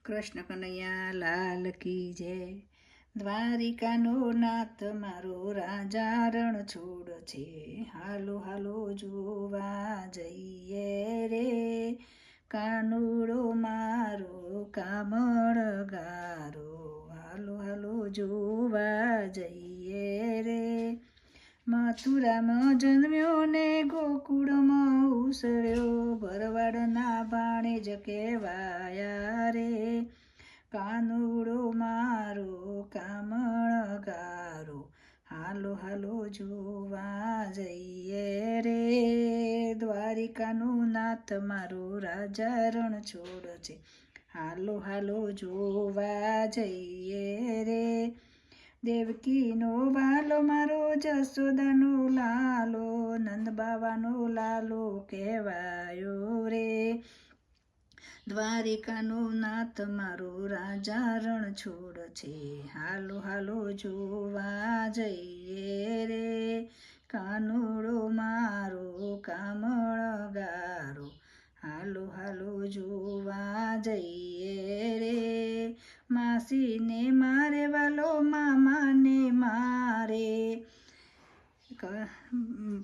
કૃષ્ણ કનૈયા લાલ કી જય. દ્વારિકાનો નાથ મારો રાજા રણ છોડ છે. હાલો હાલો જોવા જઈએ રે, કાનુડો મારો કામળ ગારો. હાલો હાલો જોવા જઈએ રે. મથુરામાં જન્મ્યો ને ગોકુળમાં ઉછળ્યો, ભરવાડના ભાણેજ કહેવાયા રે. કાનુડો મારો કામળ ગારો. હાલો હાલો જોવા જઈએ રે. દ્વારિકાનું નાથ મારો રાજા રણ છોડ છે. હાલો હાલો જોવા જઈએ રે. દેવકીનો વાલો મારો જશોદાનો લાલો, નંદ બાવાનો લાલો કહેવાયો રે. દ્વારિકાનો નાથ મારો રાજા રણ છોડ છે. હાલો હાલો જોવા જઈએ રે. કાનુડો મારો કામળ ગારો. હાલો હાલો જોવા જઈએ રે. માસીને મારે વાલો મામાને મારે,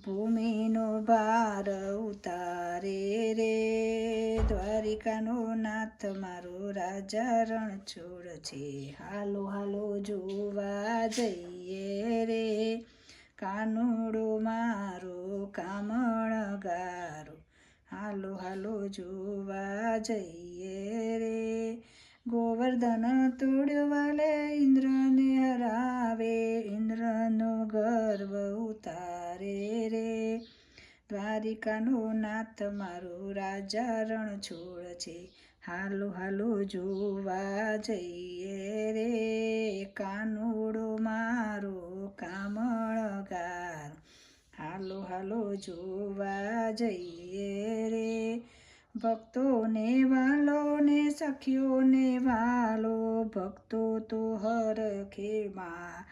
ભૂમિનો ભાર ઉતારે રે. દ્વારિકાનો નાથ મારો રાજા રણ છોડ છે. હાલો હાલો જોવા જઈએ રે. કાનુડો મારો કામળ ગારો. હાલો હાલો જોવા જઈએ રે. ગોવર્ધન તોડ્યો વાલે ઇન્દ્રને હરાવે, ઇન્દ્રનો ગર્વ ઉતારે રે. દ્વારિકાનો નાથ મારો રાજા રણ છોડ છે. હાલો હાલો જોવા જઈએ રે. કાનુડો મારો કામળ ગારો. હાલો હાલો જોવા જઈએ રે. ભક્તોને વાલો ને સખીઓને વાલો, ભક્તો તો હરખે માં.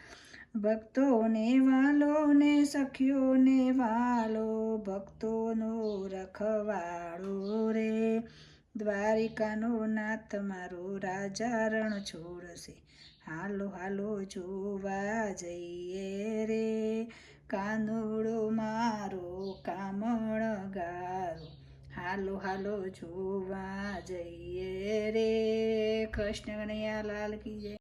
ભક્તોને વાલો ને સખીઓને વાલો, ભક્તોનો રખવાળો રે. દ્વારિકાનો નાથ મારો રાજા રણ છોડ છે. હાલો હાલો જોવા જઈએ રે. કાનુડો મારો કામળ ગારો. હાલો હાલો જોવા જઈએ રે. કૃષ્ણ કનૈયા લાલ કી જય.